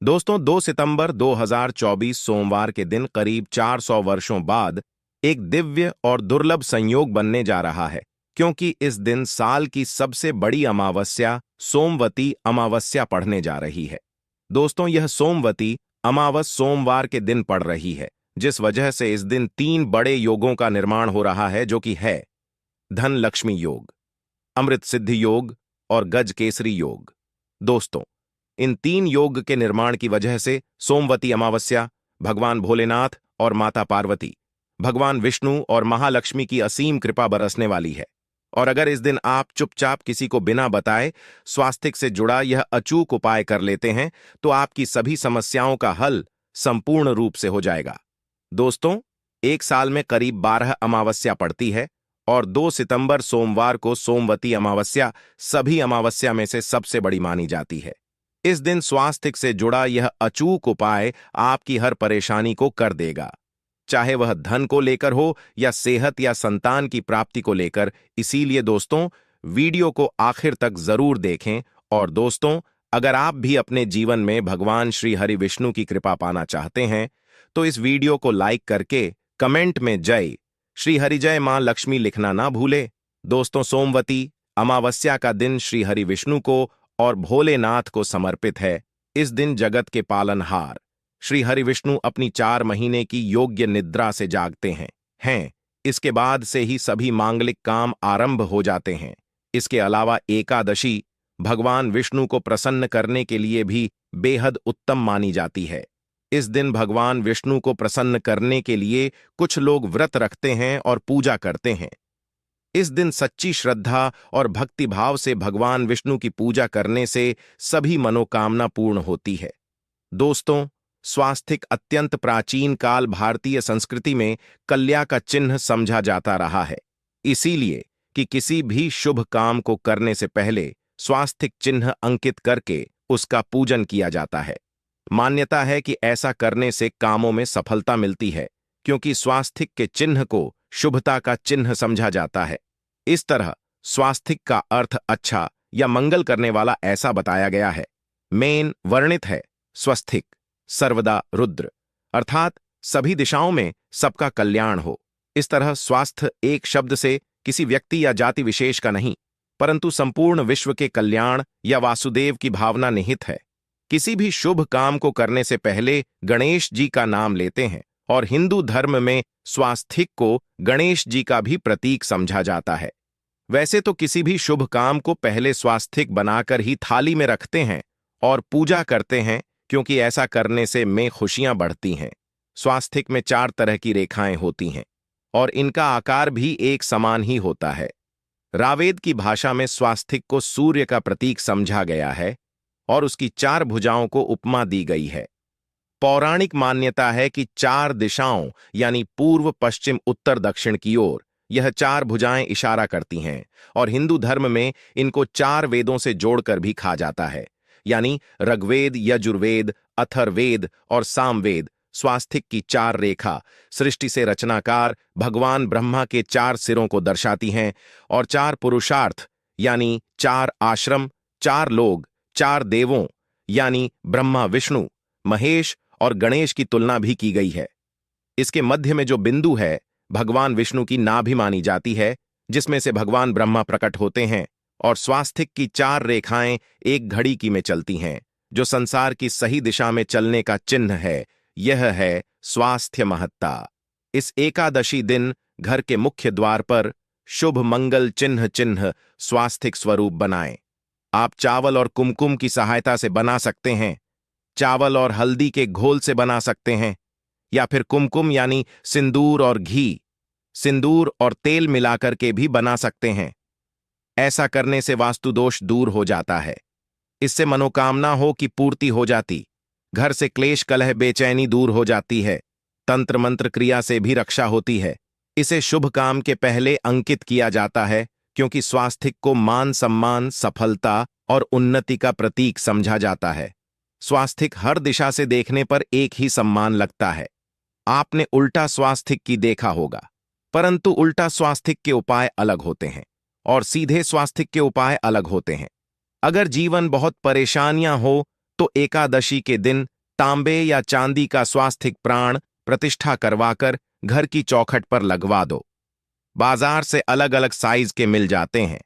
दोस्तों 2 सितंबर 2024 सोमवार के दिन करीब 400 वर्षों बाद एक दिव्य और दुर्लभ संयोग बनने जा रहा है, क्योंकि इस दिन साल की सबसे बड़ी अमावस्या सोमवती अमावस्या पड़ने जा रही है। दोस्तों, यह सोमवती अमावस सोमवार के दिन पड़ रही है, जिस वजह से इस दिन 3 बड़े योगों का निर्माण हो रहा है, जो कि है धन लक्ष्मी योग, अमृत सिद्धि योग और गज केसरी योग। दोस्तों, इन 3 योग के निर्माण की वजह से सोमवती अमावस्या भगवान भोलेनाथ और माता पार्वती, भगवान विष्णु और महालक्ष्मी की असीम कृपा बरसने वाली है। और अगर इस दिन आप चुपचाप किसी को बिना बताए स्वास्थ्य से जुड़ा यह अचूक उपाय कर लेते हैं, तो आपकी सभी समस्याओं का हल संपूर्ण रूप से हो जाएगा। दोस्तों, एक साल में करीब 12 अमावस्या पड़ती है और 2 सितंबर सोमवार को सोमवती अमावस्या सभी अमावस्या में से सबसे बड़ी मानी जाती है। इस दिन स्वास्थ्य से जुड़ा यह अचूक उपाय आपकी हर परेशानी को कर देगा, चाहे वह धन को लेकर हो या सेहत या संतान की प्राप्ति को लेकर। इसीलिए दोस्तों, वीडियो को आखिर तक जरूर देखें। और दोस्तों, अगर आप भी अपने जीवन में भगवान श्री हरि विष्णु की कृपा पाना चाहते हैं, तो इस वीडियो को लाइक करके कमेंट में जय श्री हरि जय मां लक्ष्मी लिखना ना भूले। दोस्तों, सोमवती अमावस्या का दिन श्री हरि विष्णु को और भोलेनाथ को समर्पित है। इस दिन जगत के पालनहार श्री हरि विष्णु अपनी 4 महीने की योग्य निद्रा से जागते हैं। इसके बाद से ही सभी मांगलिक काम आरंभ हो जाते हैं। इसके अलावा एकादशी भगवान विष्णु को प्रसन्न करने के लिए भी बेहद उत्तम मानी जाती है। इस दिन भगवान विष्णु को प्रसन्न करने के लिए कुछ लोग व्रत रखते हैं और पूजा करते हैं। इस दिन सच्ची श्रद्धा और भक्तिभाव से भगवान विष्णु की पूजा करने से सभी मनोकामना पूर्ण होती है। दोस्तों, स्वास्थिक अत्यंत प्राचीन काल भारतीय संस्कृति में कल्या का चिन्ह समझा जाता रहा है। इसीलिए कि किसी भी शुभ काम को करने से पहले स्वास्थिक चिन्ह अंकित करके उसका पूजन किया जाता है। मान्यता है कि ऐसा करने से कामों में सफलता मिलती है, क्योंकि स्वास्थिक के चिन्ह को शुभता का चिन्ह समझा जाता है। इस तरह स्वास्थिक का अर्थ अच्छा या मंगल करने वाला ऐसा बताया गया है। मेन वर्णित है स्वस्तिक सर्वदा रुद्र, अर्थात सभी दिशाओं में सबका कल्याण हो। इस तरह स्वास्थ्य एक शब्द से किसी व्यक्ति या जाति विशेष का नहीं, परंतु संपूर्ण विश्व के कल्याण या वासुदेव की भावना निहित है। किसी भी शुभ काम को करने से पहले गणेश जी का नाम लेते हैं, और हिंदू धर्म में स्वास्थिक को गणेश जी का भी प्रतीक समझा जाता है। वैसे तो किसी भी शुभ काम को पहले स्वास्थिक बनाकर ही थाली में रखते हैं और पूजा करते हैं, क्योंकि ऐसा करने से में खुशियां बढ़ती हैं। स्वास्थिक में 4 तरह की रेखाएं होती हैं और इनका आकार भी एक समान ही होता है। रावेद की भाषा में स्वास्थिक को सूर्य का प्रतीक समझा गया है और उसकी 4 भुजाओं को उपमा दी गई है। पौराणिक मान्यता है कि 4 दिशाओं यानी पूर्व पश्चिम उत्तर दक्षिण की ओर यह 4 भुजाएं इशारा करती हैं, और हिंदू धर्म में इनको 4 वेदों से जोड़कर भी कहा जाता है, यानी ऋग्वेद, यजुर्वेद, अथर्ववेद और सामवेद। स्वास्थिक की 4 रेखा सृष्टि से रचनाकार भगवान ब्रह्मा के 4 सिरों को दर्शाती हैं, और 4 पुरुषार्थ यानी 4 आश्रम, 4 लोग, 4 देवों यानी ब्रह्मा, विष्णु, महेश और गणेश की तुलना भी की गई है। इसके मध्य में जो बिंदु है भगवान विष्णु की नाभि मानी जाती है, जिसमें से भगवान ब्रह्मा प्रकट होते हैं। और स्वास्थिक की 4 रेखाएं एक घड़ी की में चलती हैं, जो संसार की सही दिशा में चलने का चिन्ह है। यह है स्वास्थ्य महत्ता। इस एकादशी दिन घर के मुख्य द्वार पर शुभ मंगल चिन्ह स्वास्थिक स्वरूप बनाएं। आप चावल और कुमकुम की सहायता से बना सकते हैं, चावल और हल्दी के घोल से बना सकते हैं, या फिर कुमकुम यानी सिंदूर और घी, सिंदूर और तेल मिलाकर के भी बना सकते हैं। ऐसा करने से वास्तु दोष दूर हो जाता है। इससे मनोकामना हो की पूर्ति हो जाती, घर से क्लेश कलह बेचैनी दूर हो जाती है, तंत्र मंत्र क्रिया से भी रक्षा होती है। इसे शुभ काम के पहले अंकित किया जाता है, क्योंकि स्वास्थिक को मान सम्मान, सफलता और उन्नति का प्रतीक समझा जाता है। स्वास्थिक हर दिशा से देखने पर एक ही सम्मान लगता है। आपने उल्टा स्वास्थिक की देखा होगा, परंतु उल्टा स्वास्थिक के उपाय अलग होते हैं और सीधे स्वास्थिक के उपाय अलग होते हैं। अगर जीवन बहुत परेशानियां हो तो एकादशी के दिन तांबे या चांदी का स्वास्तिक प्राण प्रतिष्ठा करवाकर घर की चौखट पर लगवा दो। बाजार से अलग अलग साइज के मिल जाते हैं।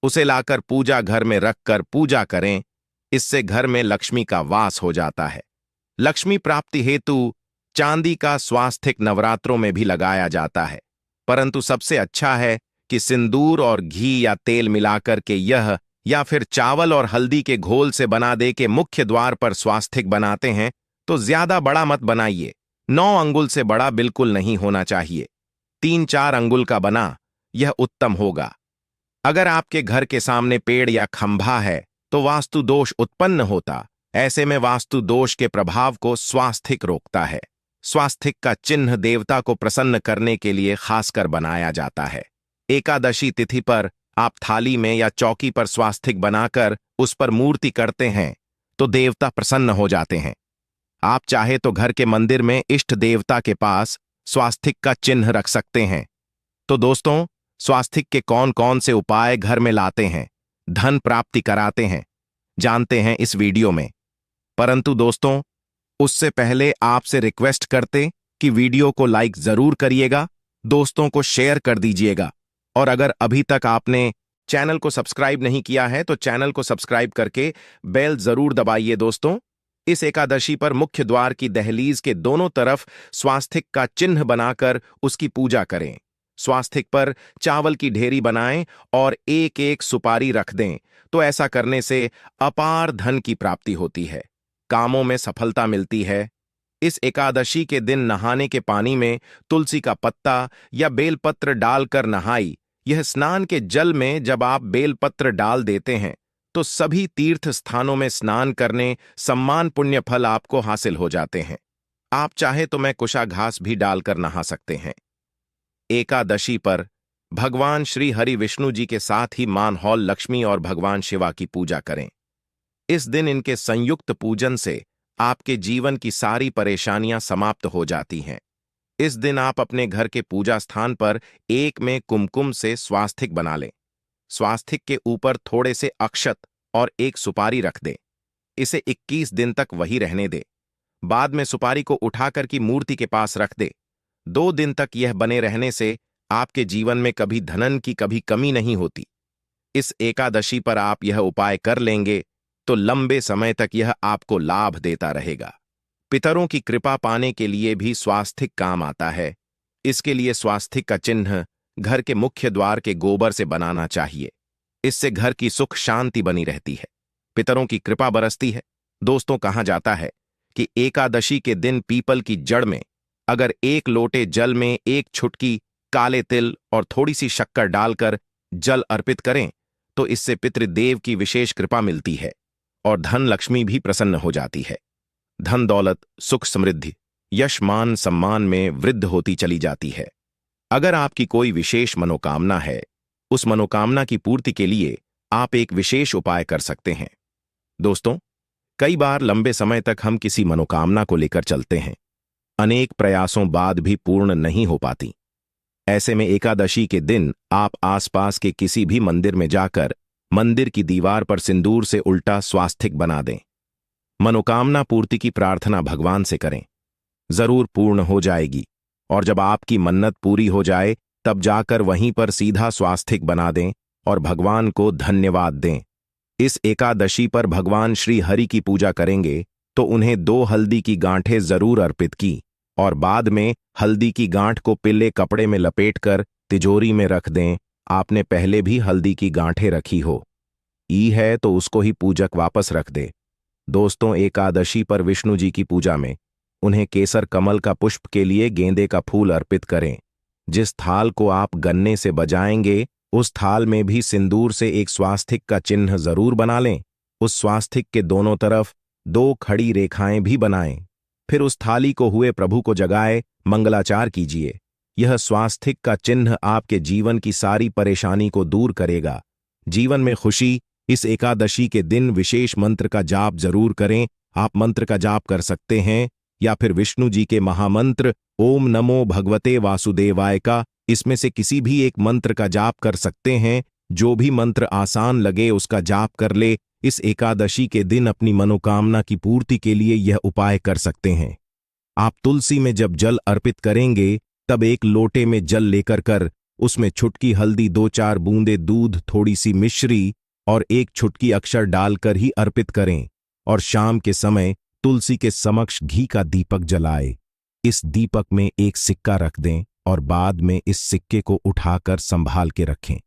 उसे लाकर पूजा घर में रखकर पूजा करें। इससे घर में लक्ष्मी का वास हो जाता है। लक्ष्मी प्राप्ति हेतु चांदी का स्वास्तिक नवरात्रों में भी लगाया जाता है, परंतु सबसे अच्छा है कि सिंदूर और घी या तेल मिलाकर के यह या फिर चावल और हल्दी के घोल से बना दे के मुख्य द्वार पर स्वास्तिक बनाते हैं तो ज्यादा बड़ा मत बनाइए। 9 अंगुल से बड़ा बिल्कुल नहीं होना चाहिए। 3-4 अंगुल का बना यह उत्तम होगा। अगर आपके घर के सामने पेड़ या खंभा है तो वास्तु दोष उत्पन्न होता। ऐसे में वास्तु दोष के प्रभाव को स्वास्तिक रोकता है। स्वास्तिक का चिन्ह देवता को प्रसन्न करने के लिए खासकर बनाया जाता है। एकादशी तिथि पर आप थाली में या चौकी पर स्वास्तिक बनाकर उस पर मूर्ति करते हैं तो देवता प्रसन्न हो जाते हैं। आप चाहे तो घर के मंदिर में इष्ट देवता के पास स्वास्तिक का चिन्ह रख सकते हैं। तो दोस्तों, स्वास्तिक के कौन कौन से उपाय घर में लाते हैं, धन प्राप्ति कराते हैं, जानते हैं इस वीडियो में। परंतु दोस्तों, उससे पहले आपसे रिक्वेस्ट करते कि वीडियो को लाइक जरूर करिएगा, दोस्तों को शेयर कर दीजिएगा, और अगर अभी तक आपने चैनल को सब्सक्राइब नहीं किया है तो चैनल को सब्सक्राइब करके बेल जरूर दबाइए। दोस्तों, इस एकादशी पर मुख्य द्वार की दहलीज के दोनों तरफ स्वास्तिक का चिन्ह बनाकर उसकी पूजा करें। स्वास्तिक पर चावल की ढेरी बनाएं और एक एक सुपारी रख दें, तो ऐसा करने से अपार धन की प्राप्ति होती है, कामों में सफलता मिलती है। इस एकादशी के दिन नहाने के पानी में तुलसी का पत्ता या बेलपत्र डालकर नहाई। यह स्नान के जल में जब आप बेलपत्र डाल देते हैं तो सभी तीर्थ स्थानों में स्नान करने सम्मान पुण्य फल आपको हासिल हो जाते हैं। आप चाहे तो मैं कुशा घास भी डालकर नहा सकते हैं। एकादशी पर भगवान श्री हरि विष्णु जी के साथ ही मां हौल लक्ष्मी और भगवान शिवा की पूजा करें। इस दिन इनके संयुक्त पूजन से आपके जीवन की सारी परेशानियां समाप्त हो जाती हैं। इस दिन आप अपने घर के पूजा स्थान पर एक में कुमकुम से स्वास्तिक बना लें। स्वास्तिक के ऊपर थोड़े से अक्षत और एक सुपारी रख दें। इसे 21 दिन तक वही रहने दें। बाद में सुपारी को उठाकर की मूर्ति के पास रख दें। 2 दिन तक यह बने रहने से आपके जीवन में कभी धनन की कभी कमी नहीं होती। इस एकादशी पर आप यह उपाय कर लेंगे तो लंबे समय तक यह आपको लाभ देता रहेगा। पितरों की कृपा पाने के लिए भी स्वास्तिक काम आता है। इसके लिए स्वास्तिक का चिन्ह घर के मुख्य द्वार के गोबर से बनाना चाहिए। इससे घर की सुख शांति बनी रहती है, पितरों की कृपा बरसती है। दोस्तों, कहा जाता है कि एकादशी के दिन पीपल की जड़ में अगर 1 लोटे जल में 1 छुटकी काले तिल और थोड़ी सी शक्कर डालकर जल अर्पित करें तो इससे पितृदेव की विशेष कृपा मिलती है और धन लक्ष्मी भी प्रसन्न हो जाती है। धन दौलत, सुख समृद्धि, यश मान सम्मान में वृद्धि होती चली जाती है। अगर आपकी कोई विशेष मनोकामना है, उस मनोकामना की पूर्ति के लिए आप एक विशेष उपाय कर सकते हैं। दोस्तों, कई बार लंबे समय तक हम किसी मनोकामना को लेकर चलते हैं, अनेक प्रयासों बाद भी पूर्ण नहीं हो पाती। ऐसे में एकादशी के दिन आप आसपास के किसी भी मंदिर में जाकर मंदिर की दीवार पर सिंदूर से उल्टा स्वास्तिक बना दें। मनोकामना पूर्ति की प्रार्थना भगवान से करें, जरूर पूर्ण हो जाएगी। और जब आपकी मन्नत पूरी हो जाए तब जाकर वहीं पर सीधा स्वास्तिक बना दें और भगवान को धन्यवाद दें। इस एकादशी पर भगवान श्री हरि की पूजा करेंगे तो उन्हें 2 हल्दी की गांठें जरूर अर्पित की और बाद में हल्दी की गांठ को पीले कपड़े में लपेटकर तिजोरी में रख दें। आपने पहले भी हल्दी की गांठें रखी हो ई है तो उसको ही पूजक वापस रख दे। दोस्तों, एकादशी पर विष्णु जी की पूजा में उन्हें केसर कमल का पुष्प के लिए गेंदे का फूल अर्पित करें। जिस थाल को आप गन्ने से बजाएंगे उस थाल में भी सिंदूर से एक स्वास्तिक का चिन्ह जरूर बना लें। उस स्वास्तिक के दोनों तरफ 2 खड़ी रेखाएं भी बनाएं। फिर उस थाली को हुए प्रभु को जगाए मंगलाचार कीजिए। यह स्वास्तिक का चिन्ह आपके जीवन की सारी परेशानी को दूर करेगा। जीवन में खुशी। इस एकादशी के दिन विशेष मंत्र का जाप जरूर करें। आप मंत्र का जाप कर सकते हैं या फिर विष्णु जी के महामंत्र ओम नमो भगवते वासुदेवाय का, इसमें से किसी भी एक मंत्र का जाप कर सकते हैं। जो भी मंत्र आसान लगे उसका जाप कर ले। इस एकादशी के दिन अपनी मनोकामना की पूर्ति के लिए यह उपाय कर सकते हैं। आप तुलसी में जब जल अर्पित करेंगे तब एक लोटे में जल लेकर कर उसमें छुटकी हल्दी, 2-4 बूंदे दूध, थोड़ी सी मिश्री और एक छुटकी अक्षर डालकर ही अर्पित करें और शाम के समय तुलसी के समक्ष घी का दीपक जलाए। इस दीपक में एक सिक्का रख दें और बाद में इस सिक्के को उठाकर संभाल के रखें।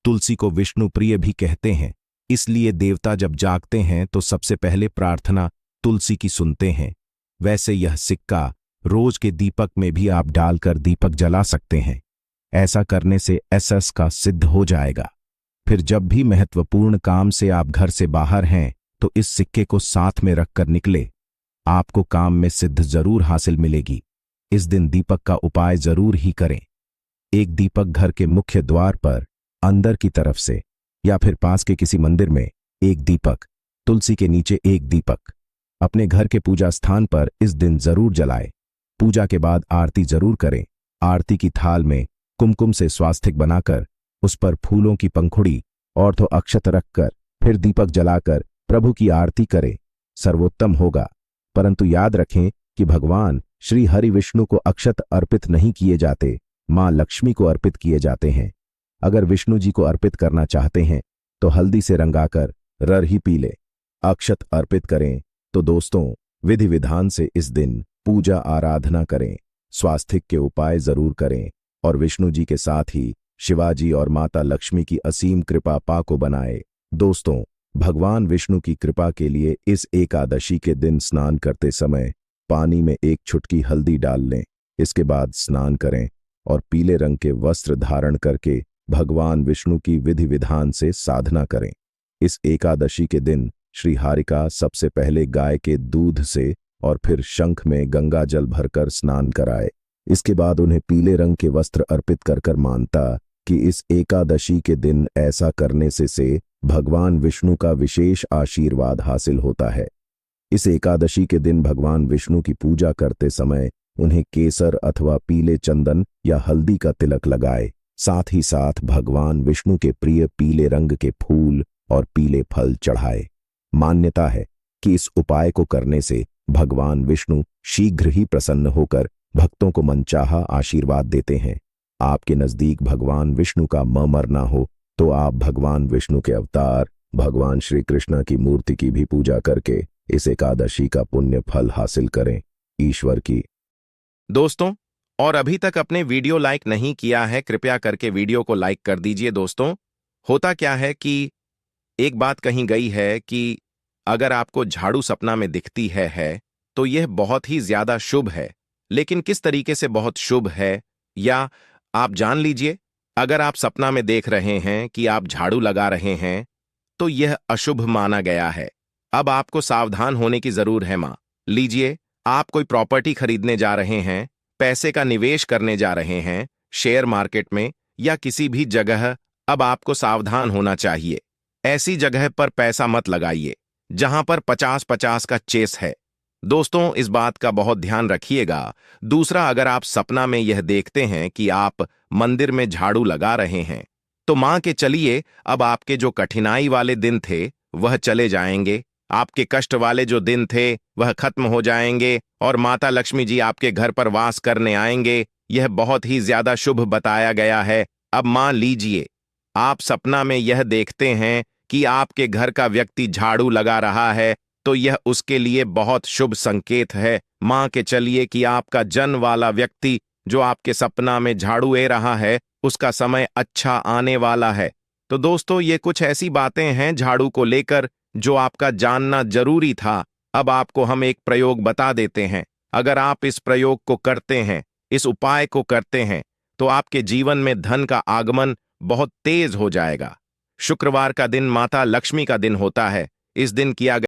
तुलसी को विष्णु प्रिय भी कहते हैं, इसलिए देवता जब जागते हैं तो सबसे पहले प्रार्थना तुलसी की सुनते हैं। वैसे यह सिक्का रोज के दीपक में भी आप डालकर दीपक जला सकते हैं। ऐसा करने से एसएस का सिद्ध हो जाएगा। फिर जब भी महत्वपूर्ण काम से आप घर से बाहर हैं तो इस सिक्के को साथ में रखकर निकले। आपको काम में सिद्ध जरूर हासिल मिलेगी। इस दिन दीपक का उपाय जरूर ही करें। एक दीपक घर के मुख्य द्वार पर अंदर की तरफ से या फिर पास के किसी मंदिर में एक दीपक, तुलसी के नीचे एक दीपक अपने घर के पूजा स्थान पर इस दिन जरूर जलाएं। पूजा के बाद आरती जरूर करें। आरती की थाल में कुमकुम से स्वास्तिक बनाकर उस पर फूलों की पंखुड़ी और तो अक्षत रखकर फिर दीपक जलाकर प्रभु की आरती करें, सर्वोत्तम होगा। परंतु याद रखें कि भगवान श्री हरि विष्णु को अक्षत अर्पित नहीं किए जाते, मां लक्ष्मी को अर्पित किए जाते हैं। अगर विष्णु जी को अर्पित करना चाहते हैं तो हल्दी से रंगाकर रर ही पी ले। अक्षत अर्पित करें तो दोस्तों विधि विधान से इस दिन पूजा आराधना करें, स्वास्तिक के उपाय जरूर करें और विष्णु जी के साथ ही शिवाजी और माता लक्ष्मी की असीम कृपा पाको बनाए। दोस्तों, भगवान विष्णु की कृपा के लिए इस एकादशी के दिन स्नान करते समय पानी में एक छुटकी हल्दी डाल लें। इसके बाद स्नान करें और पीले रंग के वस्त्र धारण करके भगवान विष्णु की विधि विधान से साधना करें। इस एकादशी के दिन श्री हारिका सबसे पहले गाय के दूध से और फिर शंख में गंगा जल भरकर स्नान कराए। इसके बाद उन्हें पीले रंग के वस्त्र अर्पित कर मानता कि इस एकादशी के दिन ऐसा करने से भगवान विष्णु का विशेष आशीर्वाद हासिल होता है। इस एकादशी के दिन भगवान विष्णु की पूजा करते समय उन्हें केसर अथवा पीले चंदन या हल्दी का तिलक लगाए। साथ ही साथ भगवान विष्णु के प्रिय पीले रंग के फूल और पीले फल चढ़ाए। मान्यता है कि इस उपाय को करने से भगवान विष्णु शीघ्र ही प्रसन्न होकर भक्तों को मनचाहा आशीर्वाद देते हैं। आपके नजदीक भगवान विष्णु का मरना हो तो आप भगवान विष्णु के अवतार भगवान श्री कृष्ण की मूर्ति की भी पूजा करके इस एकादशी का पुण्य फल हासिल करें। ईश्वर की। दोस्तों, और अभी तक अपने वीडियो लाइक नहीं किया है, कृपया करके वीडियो को लाइक कर दीजिए। दोस्तों, होता क्या है कि एक बात कही गई है कि अगर आपको झाड़ू सपना में दिखती है तो यह बहुत ही ज्यादा शुभ है। लेकिन किस तरीके से बहुत शुभ है या आप जान लीजिए। अगर आप सपना में देख रहे हैं कि आप झाड़ू लगा रहे हैं तो यह अशुभ माना गया है। अब आपको सावधान होने की जरूर है। मान लीजिए आप कोई प्रॉपर्टी खरीदने जा रहे हैं, पैसे का निवेश करने जा रहे हैं शेयर मार्केट में या किसी भी जगह। अब आपको सावधान होना चाहिए। ऐसी जगह पर पैसा मत लगाइए जहां पर 50-50 का चेस है। दोस्तों, इस बात का बहुत ध्यान रखिएगा। दूसरा, अगर आप सपना में यह देखते हैं कि आप मंदिर में झाड़ू लगा रहे हैं तो मान के चलिए अब आपके जो कठिनाई वाले दिन थे वह चले जाएंगे, आपके कष्ट वाले जो दिन थे वह खत्म हो जाएंगे और माता लक्ष्मी जी आपके घर पर वास करने आएंगे। यह बहुत ही ज्यादा शुभ बताया गया है। अब मान लीजिए आप सपना में यह देखते हैं कि आपके घर का व्यक्ति झाड़ू लगा रहा है तो यह उसके लिए बहुत शुभ संकेत है। मान के चलिए कि आपका जन्म वाला व्यक्ति जो आपके सपना में झाड़ू ले रहा है उसका समय अच्छा आने वाला है। तो दोस्तों, ये कुछ ऐसी बातें हैं झाड़ू को लेकर जो आपका जानना जरूरी था। अब आपको हम एक प्रयोग बता देते हैं। अगर आप इस प्रयोग को करते हैं, इस उपाय को करते हैं तो आपके जीवन में धन का आगमन बहुत तेज हो जाएगा। शुक्रवार का दिन माता लक्ष्मी का दिन होता है। इस दिन किया